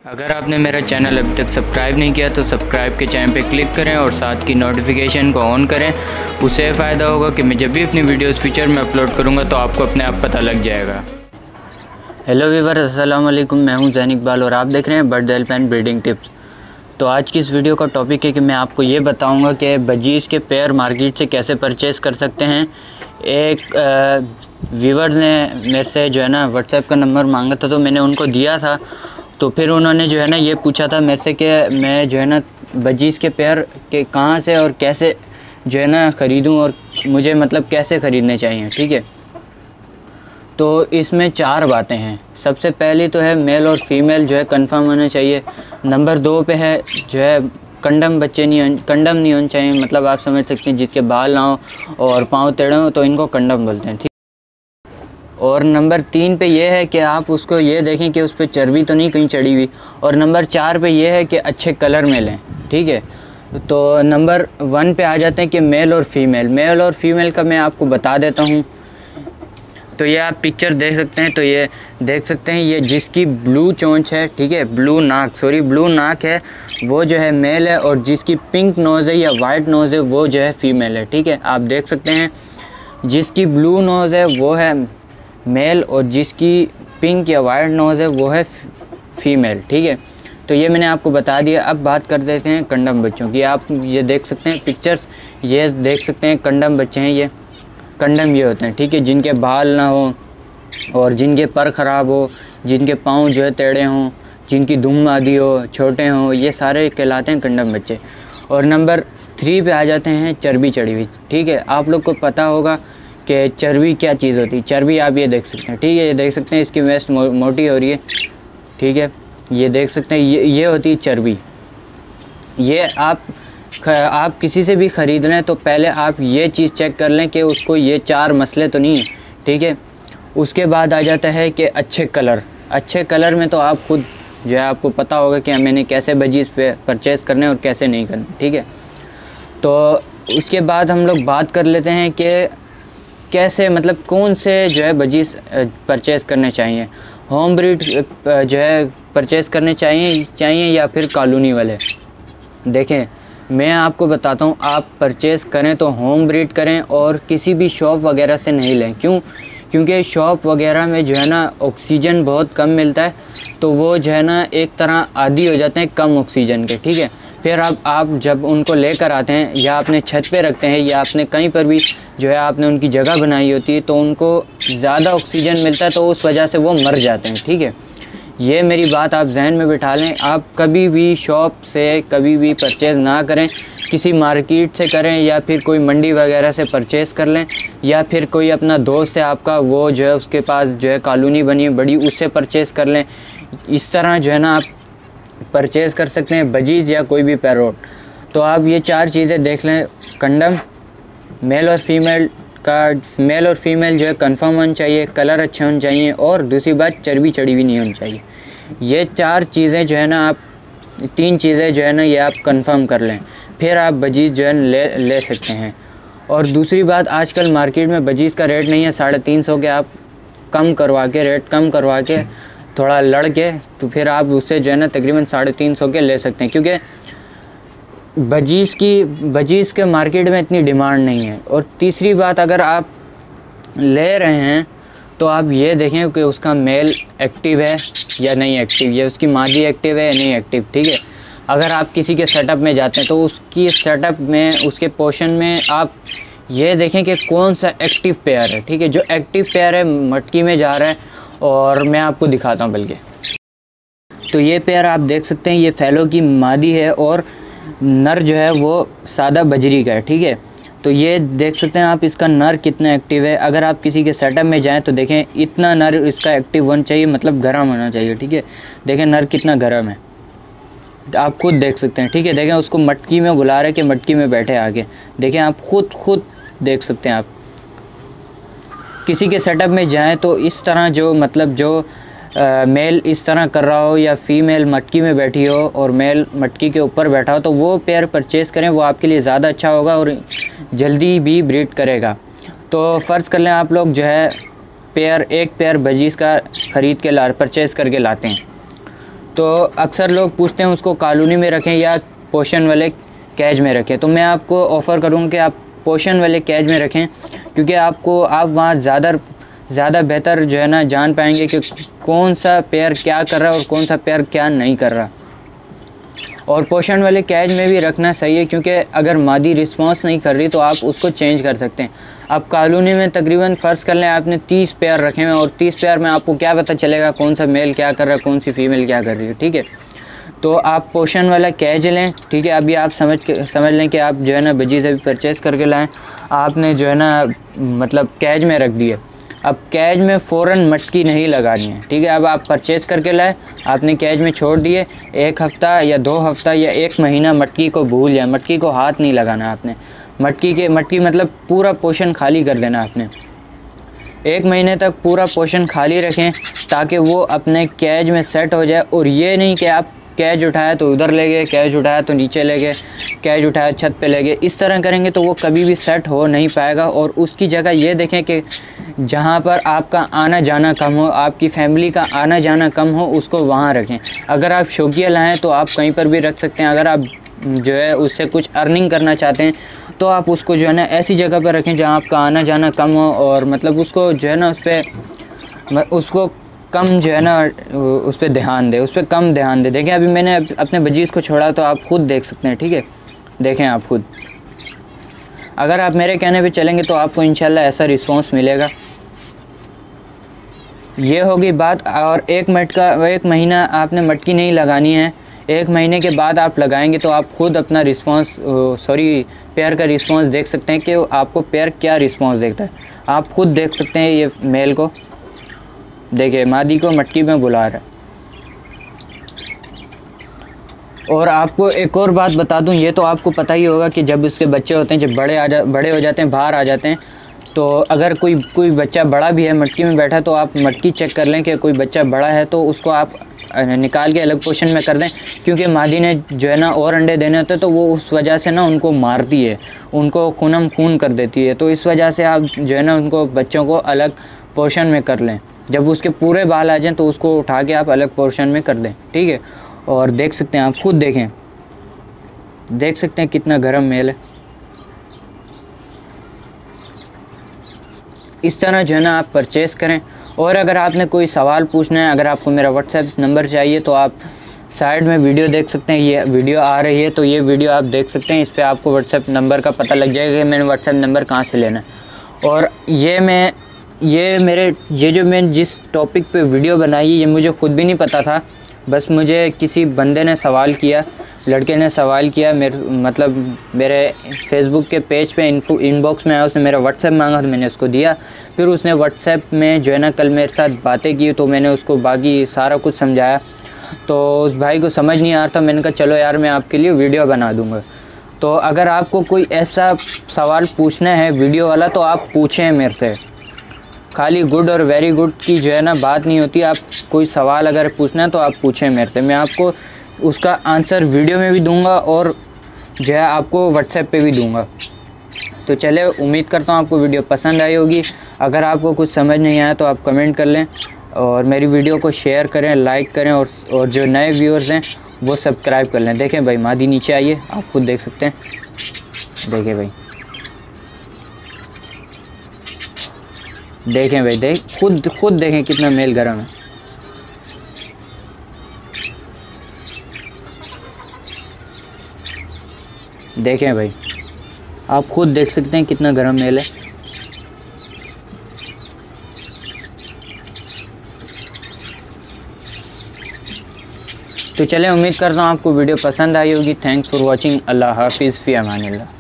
अगर आपने मेरा चैनल अभी तक सब्सक्राइब नहीं किया तो सब्सक्राइब के चैनल पे क्लिक करें और साथ की नोटिफिकेशन को ऑन करें। उससे फ़ायदा होगा कि मैं जब भी अपनी वीडियोस फ्यूचर में अपलोड करूँगा तो आपको अपने आप पता लग जाएगा। हेलो व्यूअर्स, अस्सलाम वालेकुम। मैं हूं ज़ैन इकबाल और आप देख रहे हैं bird help and breeding tips. तो आज की इस वीडियो का टॉपिक है कि मैं आपको ये बताऊंगा कि बजीज़ के पेयर मार्केट से कैसे परचेज़ कर सकते हैं। एक व्यूअर ने मेरे से जो है ना व्हाट्सएप का नंबर मांगा था, तो मैंने उनको दिया था। तो फिर उन्होंने जो है ना ये पूछा था मेरे से कि मैं जो है ना बजीज़ के पेयर के कहाँ से और कैसे जो है ना ख़रीदूँ और मुझे मतलब कैसे ख़रीदने चाहिए। ठीक है, तो इसमें 4 बातें हैं। सबसे पहली तो है मेल और फीमेल जो है कंफर्म होना चाहिए। नंबर 2 पे है जो है कंडम कंडम नहीं होने चाहिए, मतलब आप समझ सकते हैं जिसके बाल ना हो और पाँव टेढ़े हो तो इनको कंडम बोलते हैं। ठीक। और नंबर 3 पे ये है कि आप उसको ये देखें कि उस पर चर्बी तो नहीं कहीं चढ़ी हुई। और नंबर 4 पे ये है कि अच्छे कलर में लें। ठीक है, तो नंबर 1 पे आ जाते हैं कि मेल और फीमेल का मैं आपको बता देता हूँ। तो ये आप पिक्चर देख सकते हैं, तो ये देख सकते हैं ये जिसकी ब्लू चोंच है, ठीक है, ब्लू नाक है वो जो है मेल है, और जिसकी पिंक नोज़ है या वाइट नोज़ है वो जो है फीमेल है। ठीक है, आप देख सकते हैं जिसकी ब्लू नोज़ है वो है मेल और जिसकी पिंक या वाइट नोज़ है वो है फीमेल। ठीक है, तो ये मैंने आपको बता दिया। अब बात कर देते हैं कंडम बच्चों की। आप ये देख सकते हैं पिक्चर्स, ये देख सकते हैं कंडम बच्चे हैं। ये कंडम ये होते हैं, ठीक है, जिनके बाल ना हो और जिनके पर ख़राब हो, जिनके पाँव जो है टेढ़े हों, जिनकी दुम आदि हो, छोटे हों, ये सारे कहलाते हैं कंडम बच्चे। और नंबर 3 पे आ जाते हैं चर्बी चढ़ी हुई। ठीक है, आप लोग को पता होगा कि चर्बी क्या चीज़ होती है। चर्बी आप ये देख सकते हैं, ठीक है, ये देख सकते हैं इसकी वेस्ट मोटी हो रही है। ठीक है, ये देख सकते हैं ये होती है चर्बी। ये आप किसी से भी ख़रीद लें तो पहले आप ये चीज़ चेक कर लें कि उसको ये 4 मसले तो नहीं है। ठीक है, उसके बाद आ जाता है कि अच्छे कलर में तो आप खुद जो है आपको पता होगा कि मैंने कैसे बजीज़ पे परचेज़ करने और कैसे नहीं करने। ठीक है, तो उसके बाद हम लोग बात कर लेते हैं कि कैसे मतलब कौन से जो है बजीज़ परचेज़ करने चाहिए। होम ब्रीड जो है परचेज़ करने चाहिए या फिर कॉलोनी वाले। देखें, मैं आपको बताता हूँ, आप परचेज़ करें तो होम ब्रीड करें और किसी भी शॉप वगैरह से नहीं लें। क्योंकि शॉप वगैरह में जो है ना ऑक्सीजन बहुत कम मिलता है, तो वो जो है ना एक तरह आदी हो जाते हैं कम ऑक्सीजन के। ठीक है, फिर आप जब उनको लेकर आते हैं या अपने छत पे रखते हैं या आपने कहीं पर भी जो है आपने उनकी जगह बनाई होती है, तो उनको ज़्यादा ऑक्सीजन मिलता है, तो उस वजह से वो मर जाते हैं। ठीक है, ये मेरी बात आप जहन में बिठा लें। आप कभी भी शॉप से कभी भी परचेज़ ना करें, किसी मार्केट से करें या फिर कोई मंडी वगैरह से परचेज़ कर लें, या फिर कोई अपना दोस्त है आपका वो जो है उसके पास जो है कॉलोनी बनी है बड़ी, उससे परचेज़ कर लें। इस तरह जो है ना आप परचेज़ कर सकते हैं बजीज़ या कोई भी पैरोट। तो आप ये 4 चीज़ें देख लें, कंडम, मेल और फीमेल जो है कंफर्म होना चाहिए, कलर अच्छे होने चाहिए, और दूसरी बात चर्बी चढ़ी हुई नहीं होनी चाहिए। ये 4 चीज़ें जो है ना आप 3 चीज़ें जो है ना ये आप कंफर्म कर लें, फिर आप बजीज़ जो है ले सकते हैं। और दूसरी बात, आजकल मार्केट में बजीज़ का रेट नहीं है 350 के, आप रेट कम करवा के थोड़ा लड़ के तो फिर आप उससे जो है ना तकरीबन 350 के ले सकते हैं, क्योंकि बजीज़ के मार्केट में इतनी डिमांड नहीं है। और तीसरी बात, अगर आप ले रहे हैं तो आप ये देखें कि उसका मेल एक्टिव है या नहीं एक्टिव, या उसकी मादी एक्टिव है या नहीं एक्टिव। ठीक है, अगर आप किसी के सेटअप में जाते हैं तो उसकी सेटअप में उसके पोर्शन में आप ये देखें कि कौन सा एक्टिव पेयर है। ठीक है, जो एक्टिव पेयर है मटकी में जा रहा है, और मैं आपको दिखाता हूँ बल्कि। तो ये पेयर आप देख सकते हैं, ये फैलो की मादी है और नर जो है वो सादा बजरी का है। ठीक है, तो ये देख सकते हैं आप इसका नर कितना एक्टिव है। अगर आप किसी के सेटअप में जाएं तो देखें इतना नर इसका एक्टिव होना चाहिए, मतलब गर्म होना चाहिए। ठीक है, देखें नर कितना गर्म है, आप खुद देख सकते हैं। ठीक है, देखें उसको मटकी में बुला रहे कि मटकी में बैठे आगे, देखें आप खुद देख सकते हैं। आप किसी के सेटअप में जाएं तो इस तरह जो मतलब जो मेल इस तरह कर रहा हो या फीमेल मटकी में बैठी हो और मेल मटकी के ऊपर बैठा हो, तो वो पेयर परचेज़ करें, वो आपके लिए ज़्यादा अच्छा होगा और जल्दी भी ब्रीड करेगा। तो फ़र्ज़ कर लें आप लोग जो है एक पेयर बजीज़ का ख़रीद के परचेज़ करके लाते हैं, तो अक्सर लोग पूछते हैं उसको कॉलोनी में रखें या पोषण वाले कैज में रखें। तो मैं आपको ऑफ़र करूँगा कि आप पोषण वाले कैज में रखें, क्योंकि आप वहाँ ज़्यादा बेहतर जो है ना जान पाएंगे कि कौन सा पेयर क्या कर रहा है और कौन सा पेयर क्या नहीं कर रहा। और पोषण वाले कैज में भी रखना सही है, क्योंकि अगर मादी रिस्पॉन्स नहीं कर रही तो आप उसको चेंज कर सकते हैं। अब कॉलोनी में तकरीबन फ़र्ज़ कर लें आपने 30 पेयर रखे हुए हैं और 30 पेयर में आपको क्या पता चलेगा कौन सा मेल क्या कर रहा है, कौन सी फ़ीमेल क्या कर रही है। ठीक है, तो आप पोषण वाला कैज लें। ठीक है, अभी आप समझ लें कि आप जो है ना बजीज़ अभी परचेज़ करके लाएँ, आपने जो है ना मतलब कैज में रख दिए। अब कैज में फ़ौरन मटकी नहीं लगानी है। ठीक है, अब आप परचेज़ करके लाए, आपने कैज में छोड़ दिए, 1 हफ़्ता या 2 हफ़्ता या 1 महीना मटकी को भूल जाए, मटकी को हाथ नहीं लगाना आपने। मटकी मतलब पूरा पोषण खाली कर देना आपने। 1 महीने तक पूरा पोषण खाली रखें ताकि वो अपने कैज में सेट हो जाए। और ये नहीं कि आप कैज उठाया तो उधर ले गए, कैज उठाया तो नीचे ले गए, कैज उठाया छत पे ले गए। इस तरह करेंगे तो वो कभी भी सेट हो नहीं पाएगा। और उसकी जगह ये देखें कि जहाँ पर आपका आना जाना कम हो, आपकी फैमिली का आना जाना कम हो, उसको वहाँ रखें। अगर आप शौकिया लाएँ तो आप कहीं पर भी रख सकते हैं। अगर आप जो है उससे कुछ अर्निंग करना चाहते हैं तो आप उसको जो है ना ऐसी जगह पर रखें जहाँ आपका आना जाना कम हो, और मतलब उसको जो है ना उसको कम जो है ना उस पर ध्यान दे, उस पर कम ध्यान दे। देखें अभी मैंने अपने बजीज़ को छोड़ा तो आप ख़ुद देख सकते हैं। ठीक है, देखें आप ख़ुद, अगर आप मेरे कहने पे चलेंगे तो आपको इंशाल्लाह ऐसा रिस्पांस मिलेगा। ये होगी बात। और 1 महीना आपने मटकी नहीं लगानी है। 1 महीने के बाद आप लगाएंगे तो आप ख़ुद अपना पेयर का रिस्पांस देख सकते हैं कि आपको पेयर क्या रिस्पांस देखता है। आप ख़ुद देख सकते हैं। ये मेल को देखिए, मादी को मटकी में बुला रहा है। और आपको एक और बात बता दूं, ये तो आपको पता ही होगा कि जब उसके बच्चे होते हैं, जब बड़े हो जाते हैं, बाहर आ जाते हैं, तो अगर कोई बच्चा बड़ा भी है मटकी में बैठा तो आप मटकी चेक कर लें कि कोई बच्चा बड़ा है तो उसको आप निकाल के अलग पोर्शन में कर दें। क्योंकि मादी ने जो है ना और अंडे देने होते हैं तो वो उस वजह से ना उनको मारती है, उनको खून कर देती है। तो इस वजह से आप जो है ना उनको बच्चों को अलग पोर्शन में कर लें। जब उसके पूरे बाल आ जाएं तो उसको उठा के आप अलग पोर्शन में कर दें। ठीक है, और देख सकते हैं, आप खुद देख सकते हैं कितना गर्म मेल है। इस तरह जो है ना आप परचेज़ करें। और अगर आपने कोई सवाल पूछना है, अगर आपको मेरा व्हाट्सएप नंबर चाहिए तो आप साइड में वीडियो देख सकते हैं। ये वीडियो आ रही है तो ये वीडियो आप देख सकते हैं। इस पर आपको व्हाट्सएप नंबर का पता लग जाएगा कि मैंने व्हाट्सएप नंबर कहाँ से लेना है। और ये जो मैंने जिस टॉपिक पे वीडियो बनाई ये मुझे ख़ुद भी नहीं पता था। बस मुझे किसी बंदे ने सवाल किया, लड़के ने सवाल किया, मेरे फेसबुक के पेज पे इनबॉक्स में आया, उसने मेरा व्हाट्सएप मांगा तो मैंने उसको दिया। फिर उसने व्हाट्सएप में जो है ना कल मेरे साथ बातें की तो मैंने उसको बाकी सारा कुछ समझाया। तो उस भाई को समझ नहीं आ रहा था, मैंने कहा चलो यार मैं आपके लिए वीडियो बना दूँगा। तो अगर आपको कोई ऐसा सवाल पूछना है वीडियो वाला तो आप पूछें मेरे से। खाली गुड और वेरी गुड की जो है ना बात नहीं होती। आप कोई सवाल अगर पूछना है तो आप पूछें मेरे से, मैं आपको उसका आंसर वीडियो में भी दूंगा और जो है आपको व्हाट्सएप पे भी दूंगा। तो चले, उम्मीद करता हूँ आपको वीडियो पसंद आई होगी। अगर आपको कुछ समझ नहीं आया तो आप कमेंट कर लें और मेरी वीडियो को शेयर करें, लाइक करें और जो नए व्यूअर्स हैं वो सब्सक्राइब कर लें। देखें भाई, मादी नीचे आइए, आप खुद देख सकते हैं। देखें भाई, खुद देखें कितना मेल गर्म है। देखें भाई, आप खुद देख सकते हैं कितना गर्म मेल है। तो चलें, उम्मीद करता हूँ आपको वीडियो पसंद आई होगी। Thanks for watching. अल्लाह हाफिज़, फ़ी अमानिल्लाह।